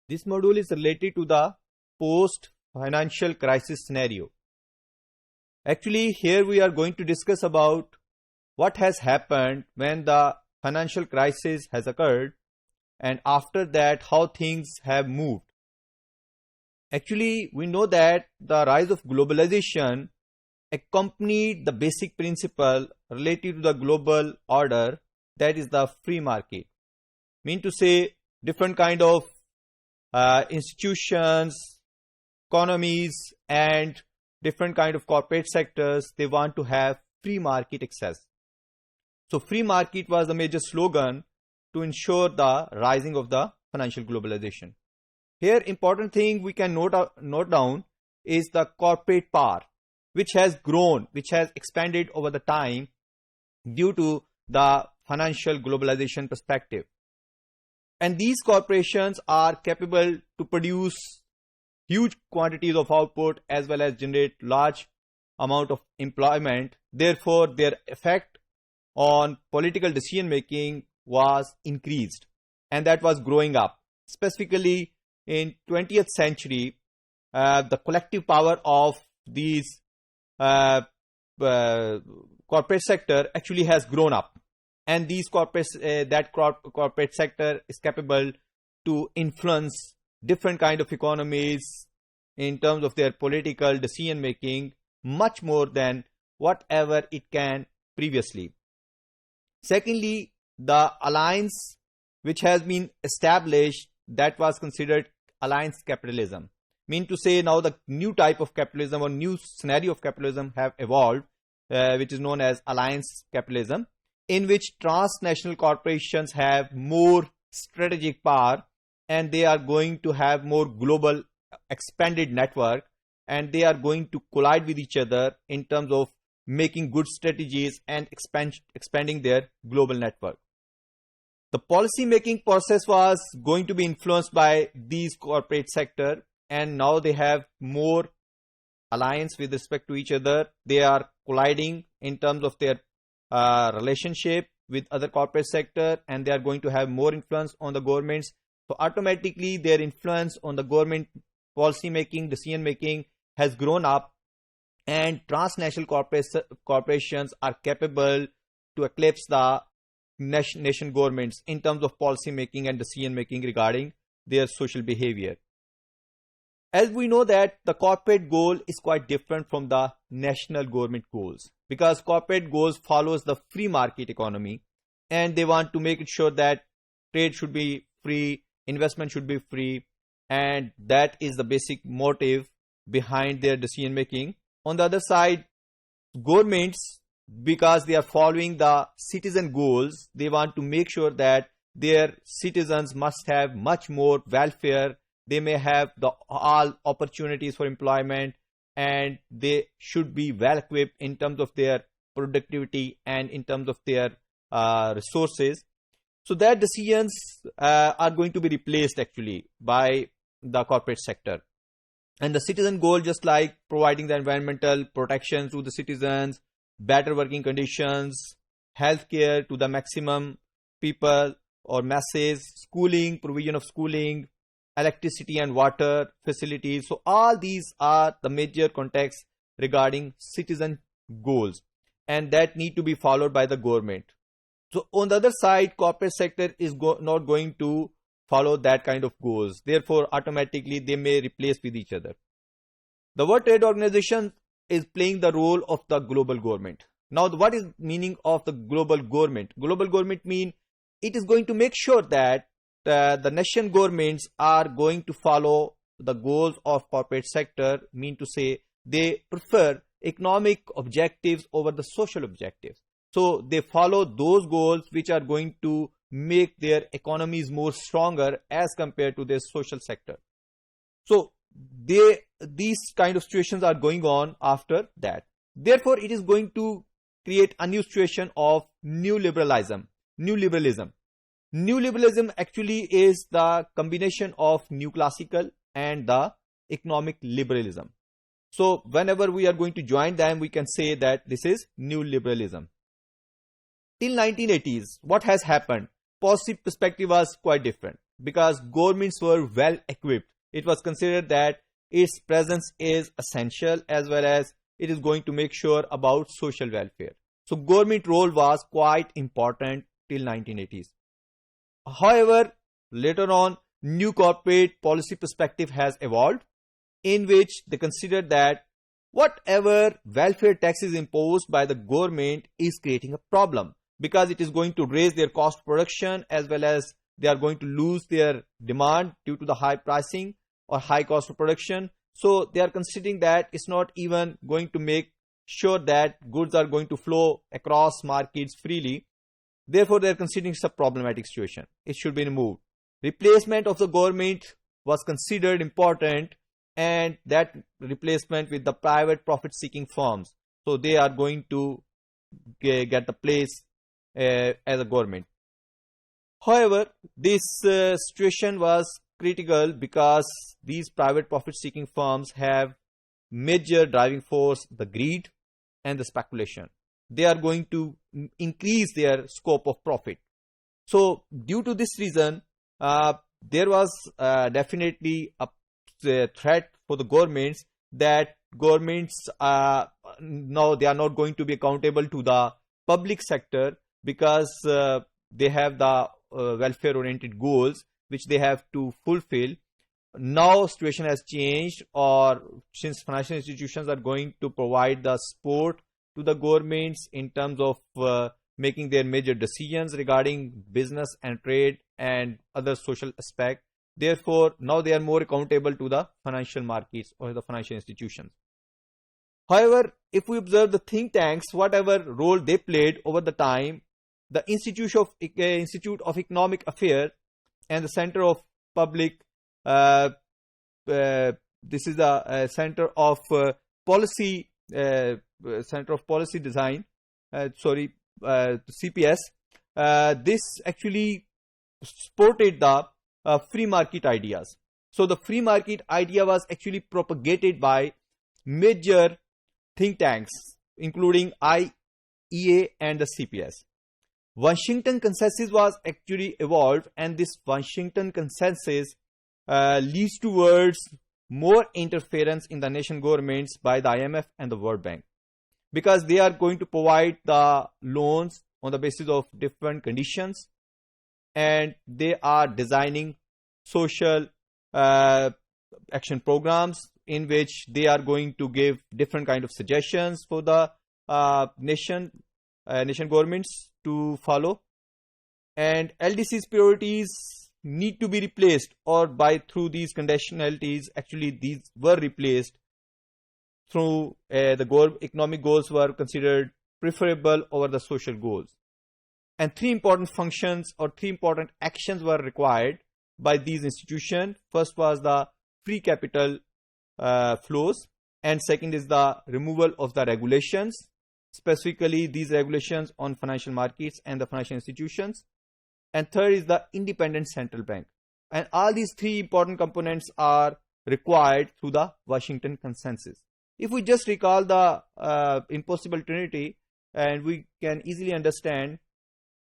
This module is related to the post-financial crisis scenario. Actually, here we are going to discuss about what has happened when the financial crisis has occurred, and after that how things have moved. Actually, we know that the rise of globalization accompanied the basic principle related to the global order, that is the free market. Mean to say, different kind of institutions, economies and different kind of corporate sectors, they want to have free market access. So free market was the major slogan to ensure the rising of the financial globalization. Here important thing we can note down is the corporate power, which has grown, which has expanded over the time due to the financial globalization perspective. And these corporations are capable to produce huge quantities of output as well as generate large amount of employment. Therefore, their effect on political decision making was increased, and that was growing up. Specifically in 20th century, the collective power of these corporate sector actually has grown up, and these corporate sector is capable to influence different kind of economies in terms of their political decision making much more than whatever it can previously. Secondly, the alliance which has been established, that was considered alliance capitalism. Mean to say, now the new type of capitalism or new scenario of capitalism have evolved, which is known as alliance capitalism, in which transnational corporations have more strategic power, and they are going to have more global expanded network, and they are going to collide with each other in terms of making good strategies and expanding their global network. The policy making process was going to be influenced by these corporate sector, and now they have more alliance with respect to each other. They are colliding in terms of their relationship with other corporate sector, and they are going to have more influence on the governments. So automatically their influence on the government policy making, decision making has grown up, and transnational corporations are capable to eclipse the nation governments in terms of policy making and decision making regarding their social behavior. As we know that the corporate goal is quite different from the national government goals, because corporate goals follows the free market economy, and they want to make it sure that trade should be free, investment should be free, and that is the basic motive behind their decision making. On the other side, governments, because they are following the citizen goals, they want to make sure that their citizens must have much more welfare, they may have all opportunities for employment, and they should be well equipped in terms of their productivity and in terms of their resources. So that decisions are going to be replaced actually by the corporate sector. And the citizen goal, just like providing the environmental protection to the citizens, better working conditions, healthcare to the maximum people or masses, schooling, provision of schooling, electricity and water facilities. So all these are the major contexts regarding citizen goals, and that need to be followed by the government. So on the other side, corporate sector is not going to follow that kind of goals. Therefore, automatically they may replace with each other. The World Trade Organization is playing the role of the global government. Now, what is meaning of the global government? Global government mean it is going to make sure that the nation governments are going to follow the goals of corporate sector. Mean to say, they prefer economic objectives over the social objectives. So they follow those goals which are going to make their economies more stronger as compared to their social sector. So these kind of situations are going on after that. Therefore, it is going to create a new situation of new liberalism. New liberalism actually is the combination of new classical and the economic liberalism. So whenever we are going to join them, we can say that this is new liberalism. Till 1980s, what has happened? Positive perspective was quite different. because governments were well equipped. It was considered that its presence is essential, as well as it is going to make sure about social welfare. So government role was quite important till 1980s. However, later on, new corporate policy perspective has evolved, in which they considered that whatever welfare tax is imposed by the government is creating a problem, because it is going to raise their cost of production, as well as they are going to lose their demand due to the high pricing or high cost of production. So they are considering that it's not even going to make sure that goods are going to flow across markets freely. Therefore, they are considering it's a problematic situation. It should be removed. Replacement of the government was considered important, and that replacement with the private profit-seeking firms. So they are going to get the place as a government. However, this situation was critical because these private profit-seeking firms have major driving force, the greed and the speculation. They are going to increase their scope of profit. So due to this reason, there was definitely a threat for the governments, that governments now they are not going to be accountable to the public sector, because they have the welfare oriented goals which they have to fulfill. Now situation has changed, or since financial institutions are going to provide the support to the governments in terms of making their major decisions regarding business and trade and other social aspects. Therefore, now they are more accountable to the financial markets or the financial institutions. However, if we observe the think tanks, whatever role they played over the time, the Institute of Economic Affairs and the Center of Public, this is the Center of Policy, Center of Policy Design, CPS. This actually supported the free market ideas. So the free market idea was actually propagated by major think tanks, including IEA and the CPS. Washington Consensus was actually evolved, and this Washington Consensus leads towards more interference in the nation governments by the IMF and the World Bank, because they are going to provide the loans on the basis of different conditions, and they are designing social action programs in which they are going to give different kind of suggestions for the nation governments to follow. And LDC's priorities need to be replaced, or by through these conditionalities, actually these were replaced through the economic goals were considered preferable over the social goals. And three important functions or three important actions were required by these institutions. First was the free capital flows, and second is the removal of the regulations, specifically these regulations on financial markets and the financial institutions, and third is the independent central bank. And all these three important components are required through the Washington Consensus. If we just recall the impossible trinity, and we can easily understand,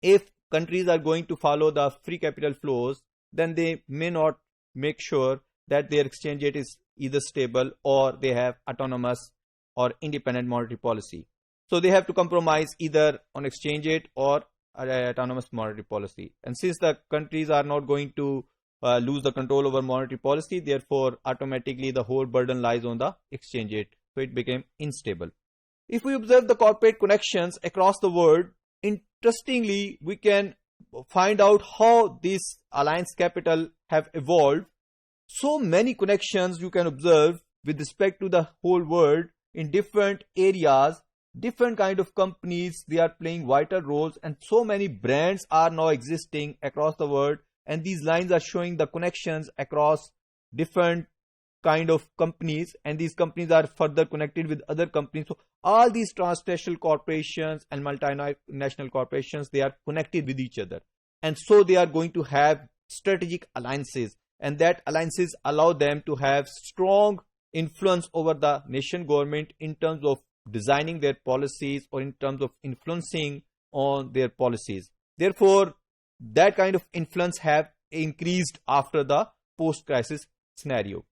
if countries are going to follow the free capital flows, then they may not make sure that their exchange rate is either stable or they have autonomous or independent monetary policy. So they have to compromise either on exchange rate or autonomous monetary policy. And since the countries are not going to lose the control over monetary policy, therefore automatically the whole burden lies on the exchange rate. So it became unstable. If we observe the corporate connections across the world, interestingly, we can find out how this alliance capital have evolved. So many connections you can observe with respect to the whole world in different areas, different kind of companies, they are playing vital roles, and so many brands are now existing across the world, and these lines are showing the connections across different kind of companies, and these companies are further connected with other companies. So all these transnational corporations and multinational corporations, they are connected with each other, and so they are going to have strategic alliances, and that alliances allow them to have strong influence over the nation government in terms of designing their policies or in terms of influencing on their policies. Therefore, that kind of influence have increased after the post-crisis scenario.